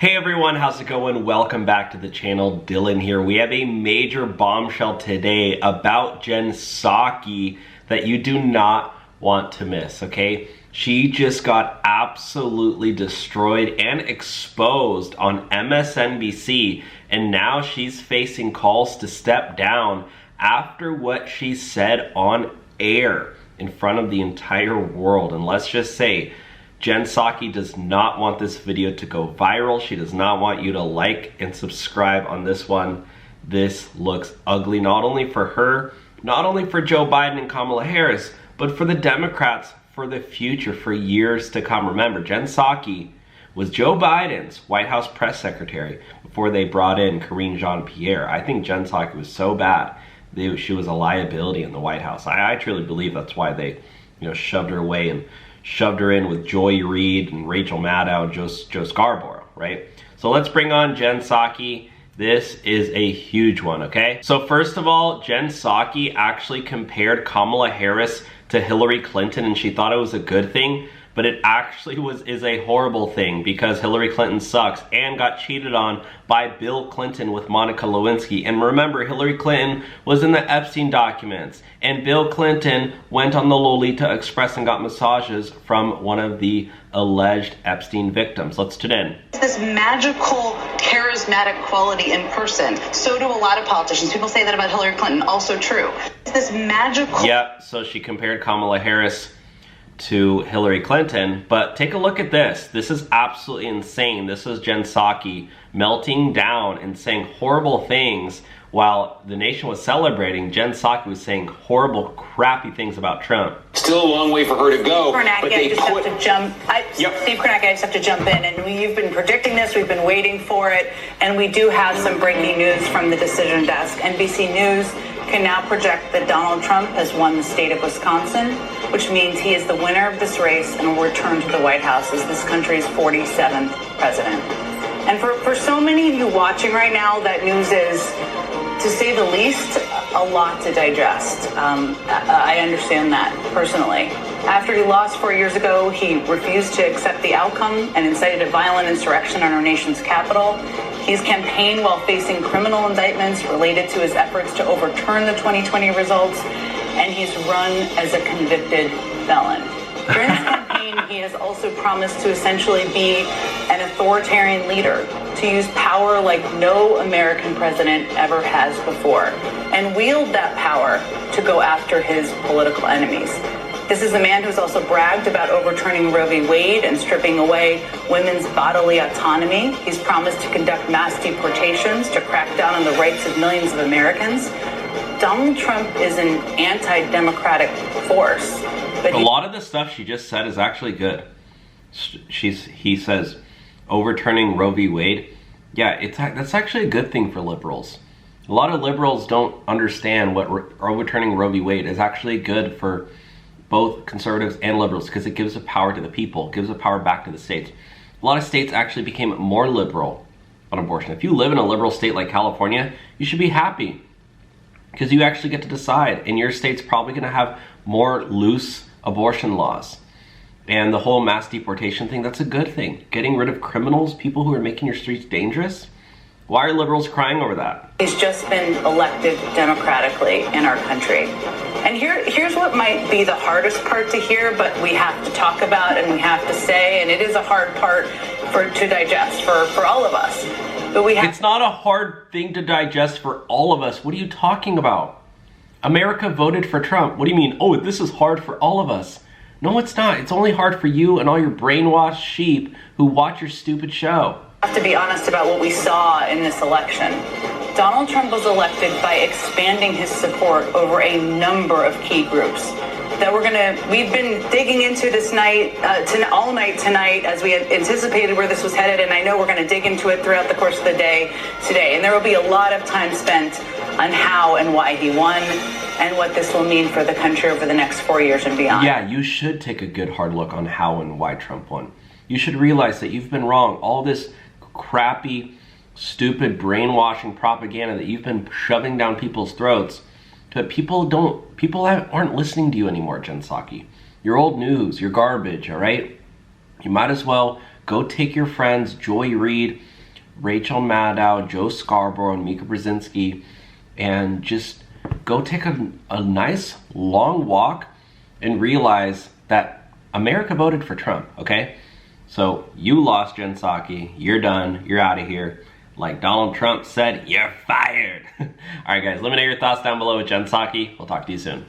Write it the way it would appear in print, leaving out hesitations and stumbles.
Hey everyone, how's it going? Welcome back to the channel. Dylan here. We have a major bombshell today about Jen Psaki that you do not want to miss, okay? She just got absolutely destroyed and exposed on MSNBC, and now she's facing calls to step down after what she said on air in front of the entire world. And let's just say, Jen Psaki does not want this video to go viral. She does not want you to like and subscribe on this one. This looks ugly, not only for her, not only for Joe Biden and Kamala Harris, but for the Democrats for the future, for years to come. Remember, Jen Psaki was Joe Biden's White House press secretary before they brought in Karine Jean-Pierre. I think Jen Psaki was so bad, she was a liability in the White House. I truly believe that's why they, shoved her away and shoved her in with Joy Reid and Rachel Maddow and Joe Scarborough, right? So let's bring on Jen Psaki. This is a huge one, okay? So first of all, Jen Psaki actually compared Kamala Harris to Hillary Clinton, and she thought it was a good thing, but it actually is a horrible thing because Hillary Clinton sucks and got cheated on by Bill Clinton with Monica Lewinsky. And remember, Hillary Clinton was in the Epstein documents, and Bill Clinton went on the Lolita Express and got massages from one of the alleged Epstein victims. Let's tune in. This magical, charismatic quality in person. So do a lot of politicians. People say that about Hillary Clinton. Also true. This magical... Yeah, so she compared Kamala Harris to Hillary Clinton, but take a look at this. This is absolutely insane. This is Jen Psaki melting down and saying horrible things while the nation was celebrating. Jen Psaki was saying horrible, crappy things about Trump. Still a long way for her to go. Steve Kornacki, I just have to jump in. And you've been predicting this. We've been waiting for it. And we do have some breaking news from the decision desk. NBC News can now project that Donald Trump has won the state of Wisconsin, which means he is the winner of this race and will return to the White House as this country's 47th president. And for so many of you watching right now, that news is, to say the least, a lot to digest. I understand that personally. After he lost 4 years ago, he refused to accept the outcome and incited a violent insurrection on our nation's capital. He's campaigned while facing criminal indictments related to his efforts to overturn the 2020 results, and he's run as a convicted felon. During his campaign, he has also promised to essentially be an authoritarian leader, to use power like no American president ever has before, and wield that power to go after his political enemies. This is a man who's also bragged about overturning Roe v. Wade and stripping away women's bodily autonomy. He's promised to conduct mass deportations to crack down on the rights of millions of Americans. Donald Trump is an anti-democratic force. But a lot of the stuff she just said is actually good. He says overturning Roe v. Wade. Yeah, that's actually a good thing for liberals. A lot of liberals don't understand what overturning Roe v. Wade is actually good for both conservatives and liberals, because it gives the power to the people, gives the power back to the states. A lot of states actually became more liberal on abortion. If you live in a liberal state like California, you should be happy, because you actually get to decide, and your state's probably going to have more loose abortion laws. And the whole mass deportation thing, that's a good thing. Getting rid of criminals, people who are making your streets dangerous. Why are liberals crying over that? He's just been elected democratically in our country. And here's what might be the hardest part to hear, but we have to talk about and we have to say, and it is a hard part to digest for all of us. But it's not a hard thing to digest for all of us. What are you talking about? America voted for Trump. What do you mean? Oh, this is hard for all of us. No, it's not. It's only hard for you and all your brainwashed sheep who watch your stupid show. I have to be honest about what we saw in this election. Donald Trump was elected by expanding his support over a number of key groups that we've been digging into this night, all night tonight, as we had anticipated where this was headed, and I know we're going to dig into it throughout the course of the day today. And there will be a lot of time spent on how and why he won, and what this will mean for the country over the next 4 years and beyond. Yeah, you should take a good hard look on how and why Trump won. You should realize that you've been wrong. All this crappy, stupid, brainwashing propaganda that you've been shoving down people's throats, that people aren't listening to you anymore, Jen Psaki. You're old news, you're garbage, all right? You might as well go take your friends, Joy Reid Rachel Maddow, Joe Scarborough, and Mika Brzezinski and just go take a nice long walk and realize that America voted for Trump, okay? So you lost, Jen Psaki. You're done. You're out of here. Like Donald Trump said, you're fired. All right, guys, let me know your thoughts down below with Jen Psaki. We'll talk to you soon.